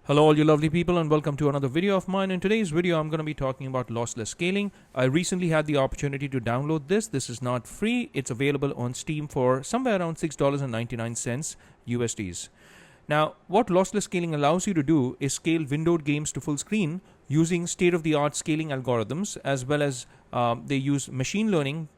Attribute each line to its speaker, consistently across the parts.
Speaker 1: Hello all you lovely people and welcome to another video of mine. In today's video I'm going to be talking about lossless scaling. I recently had the opportunity to download this. This is not free. It's available on Steam for somewhere around $6.99 USDs. Now what lossless scaling allows you to do is scale windowed games to full screen using state-of-the-art scaling algorithms, as well as they use machine learning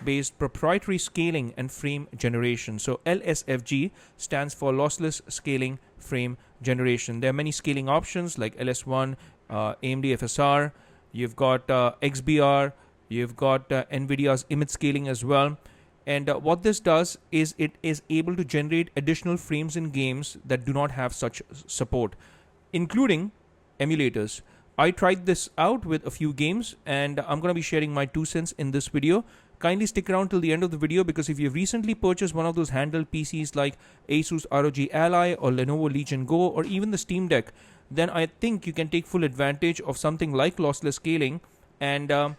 Speaker 1: based proprietary scaling and frame generation. So LSFG stands for Lossless Scaling Frame Generation. There are many scaling options like LS1, AMD FSR, you've got XBR, you've got NVIDIA's image scaling as well. And what this does is it is able to generate additional frames in games that do not have such support, including emulators. I tried this out with a few games and I'm going to be sharing my 2 cents in this video. Kindly stick around till the end of the video, because if you've recently purchased one of those handheld PCs like Asus ROG Ally or Lenovo Legion Go or even the Steam Deck, then I think you can take full advantage of something like lossless scaling and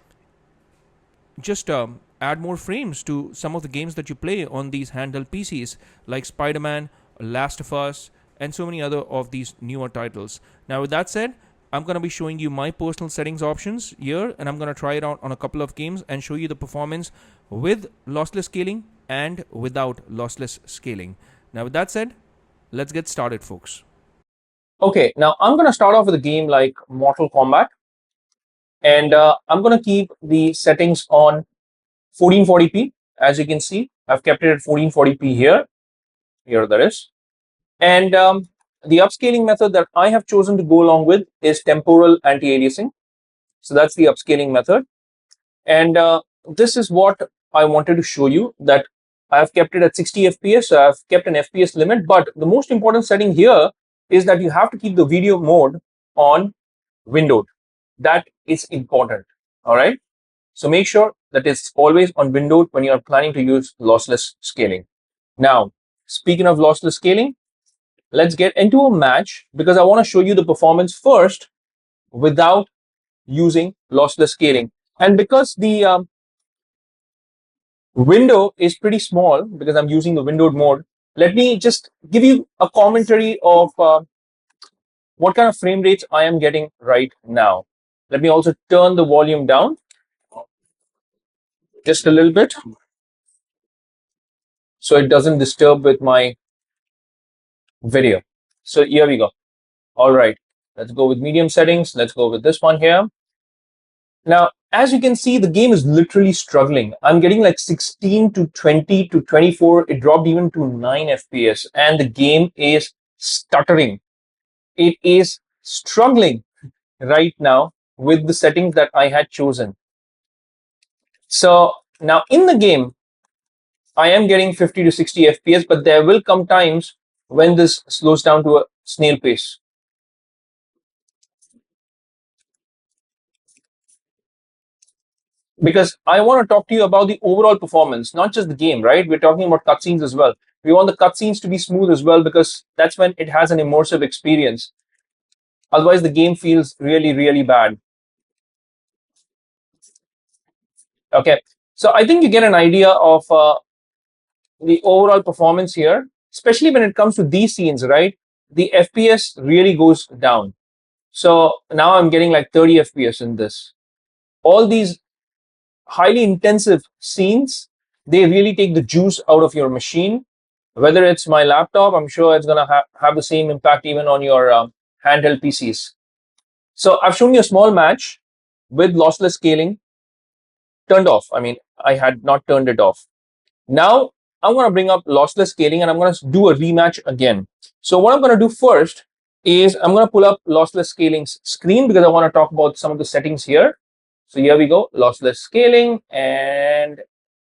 Speaker 1: just add more frames to some of the games that you play on these handheld PCs like Spider-Man, Last of Us, and so many other of these newer titles. Now with that said, I'm going to be showing you my personal settings options here, and I'm going to try it out on a couple of games and show you the performance with lossless scaling and without lossless scaling. Now with that said, let's get started, folks.
Speaker 2: Okay, now I'm going to start off with a game like Mortal Kombat, and I'm going to keep the settings on 1440p. As you can see, I've kept it at 1440p here. Here there is. And the upscaling method that I have chosen to go along with is temporal anti-aliasing. So that's the upscaling method. And this is what I wanted to show you, that I have kept it at 60 FPS. So I've kept an FPS limit, but the most important setting here is that you have to keep the video mode on windowed. That is important. All right. So make sure that it's always on windowed when you are planning to use lossless scaling. Now, speaking of lossless scaling, let's get into a match, because I want to show you the performance first without using lossless scaling. And because the window is pretty small, because I'm using the windowed mode, let me just give you a commentary of what kind of frame rates I am getting right now. Let me also turn the volume down just a little bit so it doesn't disturb with my video. So here we go. All right, let's go with medium settings. Let's go with this one here. Now, as you can see, the game is literally struggling. I'm getting like 16 to 20 to 24. It dropped even to 9 FPS, and the game is stuttering. It is struggling right now with the settings that I had chosen. So now in the game, I am getting 50 to 60 FPS, but there will come times when this slows down to a snail pace. Because I want to talk to you about the overall performance, not just the game, right? We're talking about cutscenes as well. We want the cutscenes to be smooth as well, because that's when it has an immersive experience. Otherwise, the game feels really, really bad. Okay, so I think you get an idea of the overall performance here, especially when it comes to these scenes, right? The FPS really goes down. So now I'm getting like 30 FPS in this. All these highly intensive scenes, they really take the juice out of your machine. Whether it's my laptop, I'm sure it's going to have the same impact even on your handheld PCs. So I've shown you a small match with lossless scaling turned off. I mean, I had not turned it off. Now I'm going to bring up lossless scaling and I'm going to do a rematch again. So what I'm going to do first is I'm going to pull up lossless scaling's screen, because I want to talk about some of the settings here. So here we go, lossless scaling, and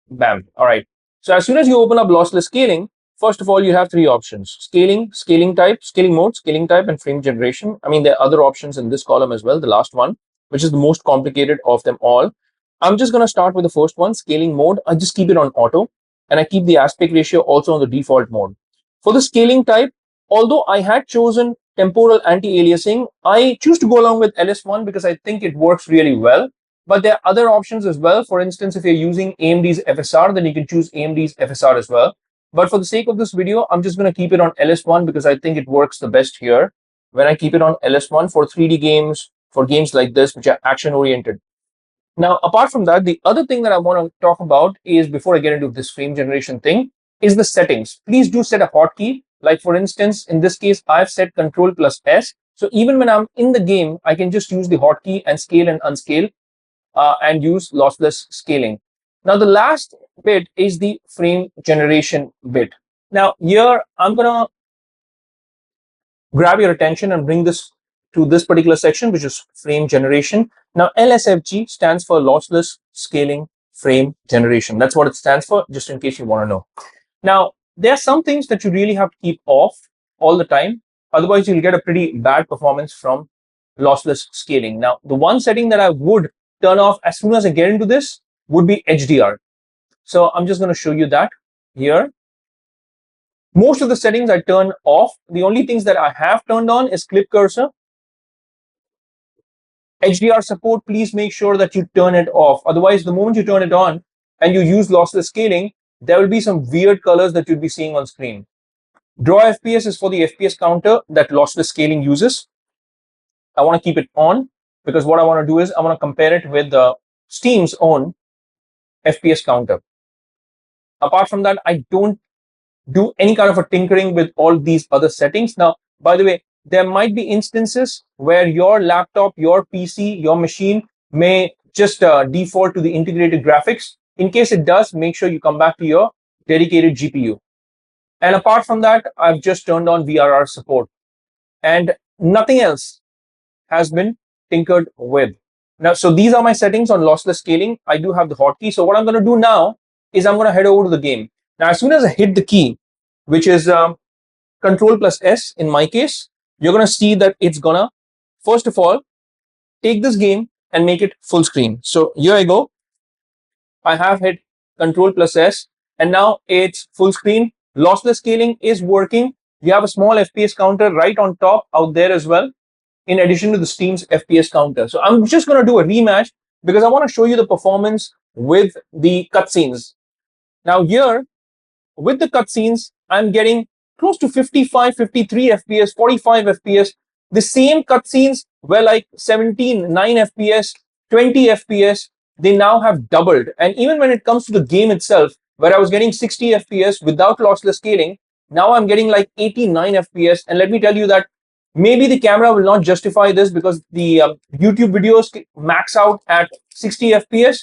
Speaker 2: bam. All right. So as soon as you open up lossless scaling, first of all, you have 3 options: scaling, scaling type, scaling mode, scaling type, and frame generation. I mean, there are other options in this column as well, the last one, which is the most complicated of them all. I'm just going to start with the first one, scaling mode. I just keep it on auto, and I keep the aspect ratio also on the default mode. For the scaling type, although I had chosen temporal anti-aliasing, I choose to go along with LS1 because I think it works really well. But there are other options as well. For instance, if you're using AMD's FSR, then you can choose AMD's FSR as well. But for the sake of this video, I'm just going to keep it on LS1 because I think it works the best here. when I keep it on LS1 for 3D games, for games like this, which are action oriented. Now, apart from that, the other thing that I want to talk about is, before I get into this frame generation thing, is the settings. Please do set a hotkey. Like for instance, in this case, I've set Control plus S. So even when I'm in the game, I can just use the hotkey and scale and unscale and use lossless scaling. Now, the last bit is the frame generation bit. Now, here I'm gonna grab your attention and bring this to this particular section, which is frame generation. Now, LSFG stands for Lossless Scaling Frame Generation. That's what it stands for, just in case you want to know. Now, there are some things that you really have to keep off all the time. Otherwise, you'll get a pretty bad performance from lossless scaling. Now, the one setting that I would turn off as soon as I get into this would be HDR. So I'm just going to show you that here. Most of the settings I turn off. The only things that I have turned on is clip cursor. HDR support, please make sure that you turn it off. Otherwise, the moment you turn it on and you use lossless scaling, there will be some weird colors that you'll be seeing on screen. Draw FPS is for the FPS counter that lossless scaling uses. I want to keep it on because what I want to do is I want to compare it with Steam's own FPS counter. Apart from that, I don't do any kind of a tinkering with all these other settings. Now, by the way, there might be instances where your laptop, your PC, your machine may just default to the integrated graphics. In case it does, make sure you come back to your dedicated GPU. And apart from that, I've just turned on VRR support and nothing else has been tinkered with. Now, so these are my settings on lossless scaling. I do have the hotkey. So what I'm going to do now is I'm going to head over to the game. Now, as soon as I hit the key, which is Control plus S in my case, you're going to see that it's going to, first of all, take this game and make it full screen. So here I go. I have hit Control plus S and now it's full screen. Lossless scaling is working. You have a small FPS counter right on top out there as well, in addition to the Steam's FPS counter. So I'm just going to do a rematch because I want to show you the performance with the cutscenes. Now here, with the cutscenes, I'm getting close to 55, 53 FPS, 45 FPS. The same cutscenes were like 17, 9 FPS, 20 FPS. They now have doubled. And even when it comes to the game itself, where I was getting 60 FPS without lossless scaling, now I'm getting like 89 FPS. And let me tell you that maybe the camera will not justify this because the YouTube videos max out at 60 FPS.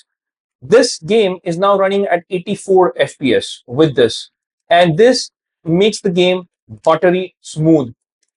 Speaker 2: This game is now running at 84 FPS with this. And this makes the game buttery smooth.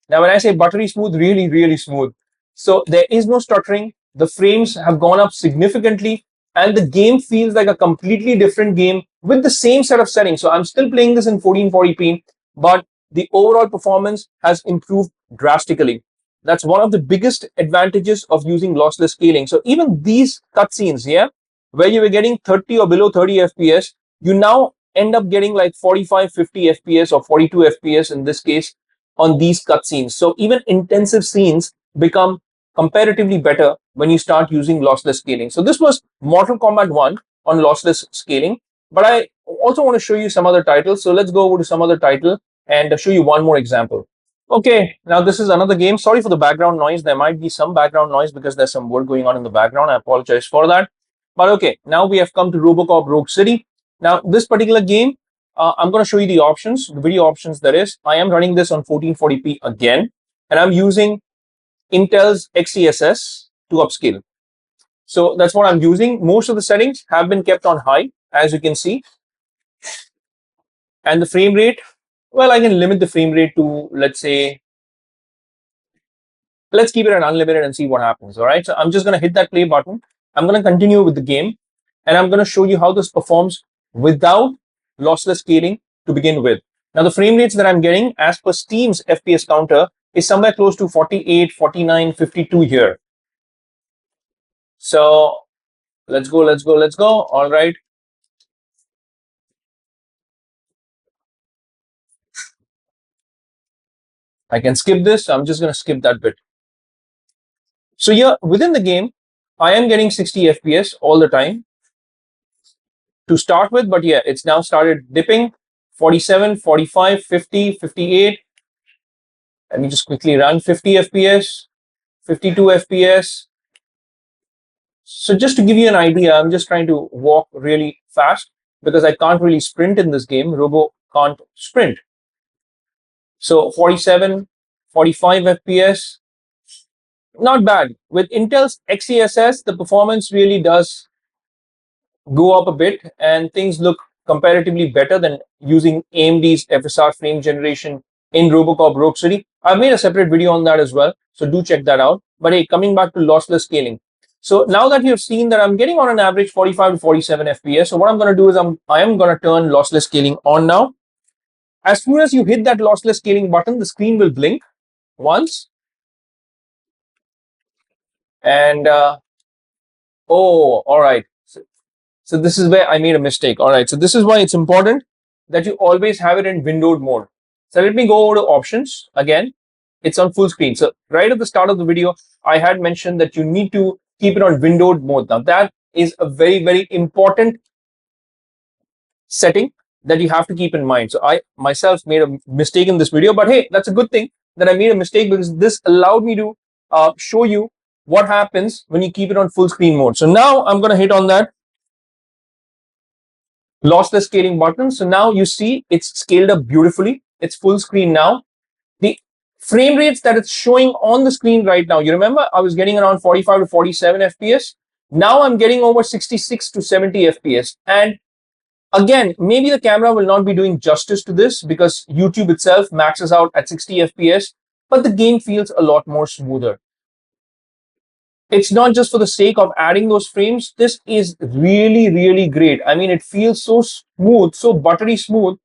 Speaker 2: Now, when I say buttery smooth, really, really smooth. So there is no stuttering. The frames have gone up significantly and the game feels like a completely different game with the same set of settings. So I'm still playing this in 1440p, but the overall performance has improved drastically. That's one of the biggest advantages of using lossless scaling. So even these cutscenes, yeah, where you were getting 30 or below 30 FPS, you now end up getting like 45, 50 FPS or 42 FPS in this case on these cutscenes. So even intensive scenes become comparatively better when you start using lossless scaling. So this was Mortal Kombat 1 on lossless scaling, but I also want to show you some other titles. So let's go over to some other title and show you one more example. Okay, now this is another game. Sorry for the background noise. There might be some background noise because there's some work going on in the background. I apologize for that. But okay, now we have come to RoboCop Rogue City. Now this particular game, I'm going to show you the options, the video options that is. I am running this on 1440p again, and I'm using Intel's XeSS to upscale. So that's what I'm using. Most of the settings have been kept on high, as you can see. And the frame rate, well, I can limit the frame rate to, let's say, let's keep it at unlimited and see what happens. All right. So I'm just going to hit that play button. I'm going to continue with the game and I'm going to show you how this performs without lossless scaling to begin with. Now, the frame rates that I'm getting as per Steam's FPS counter is somewhere close to 48, 49, 52 here. So let's go, let's go, let's go. All right. I can skip this. So I'm just going to skip that bit. So here within the game, I am getting 60 FPS all the time to start with, but yeah, it's now started dipping 47, 45, 50, 58. Let me just quickly run 50 FPS, 52 FPS. So just to give you an idea, I'm just trying to walk really fast because I can't really sprint in this game. Robo can't sprint. So 47, 45 FPS, not bad. With Intel's XeSS, the performance really does go up a bit and things look comparatively better than using AMD's FSR frame generation in RoboCop Rogue City. I've made a separate video on that as well, so do check that out. But hey, coming back to lossless scaling. So now that you've seen that I'm getting on an average 45 to 47 FPS, so what I'm going to do is I am going to turn lossless scaling on now. As soon as you hit that lossless scaling button, the screen will blink once. And oh, all right. So this is where I made a mistake. All right. So this is why it's important that you always have it in windowed mode. So let me go over to options again. It's on full screen. So right at the start of the video, I had mentioned that you need to keep it on windowed mode. Now that is a very, very important setting that you have to keep in mind. So I myself made a mistake in this video, but hey, that's a good thing that I made a mistake because this allowed me to show you what happens when you keep it on full screen mode. So now I'm going to hit on that lossless scaling button. So now you see it's scaled up beautifully. It's full screen now. The frame rates that it's showing on the screen right now, you remember I was getting around 45 to 47 FPS. Now I'm getting over 66 to 70 FPS. And again, maybe the camera will not be doing justice to this because YouTube itself maxes out at 60 FPS, but the game feels a lot more smoother. It's not just for the sake of adding those frames. This is really, really great. I mean, it feels so smooth, so buttery smooth,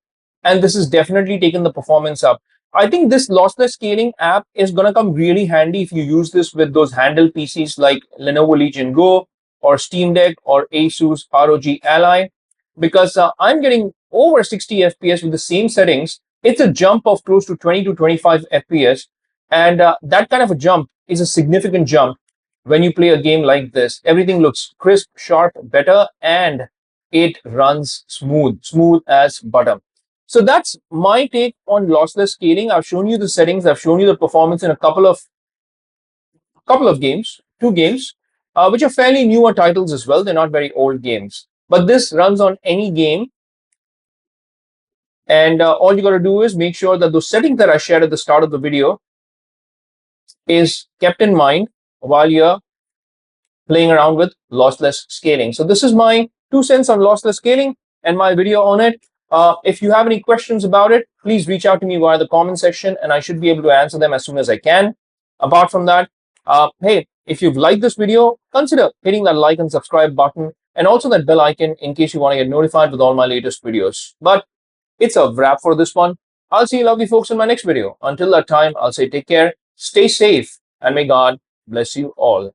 Speaker 2: and this has definitely taken the performance up. I think this lossless scaling app is going to come really handy if you use this with those handheld PCs like Lenovo Legion Go or Steam Deck or Asus ROG Ally, because I'm getting over 60 FPS with the same settings. It's a jump of close to 20 to 25 FPS, and that kind of a jump is a significant jump when you play a game like this. Everything looks crisp, sharp, better, and it runs smooth as butter. So that's my take on lossless scaling. I've shown you the settings. I've shown you the performance in a couple of games, two games, which are fairly newer titles as well. They're not very old games, but this runs on any game. And all you got to do is make sure that those settings that I shared at the start of the video is kept in mind while you're playing around with lossless scaling. So this is my 2 cents on lossless scaling and my video on it. If you have any questions about it, please reach out to me via the comment section and I should be able to answer them as soon as I can. Apart from that, hey, if you've liked this video, consider hitting that like and subscribe button and also that bell icon in case you want to get notified with all my latest videos. But it's a wrap for this one. I'll see you lovely folks in my next video. Until that time, I'll say take care, stay safe, and may God bless you all.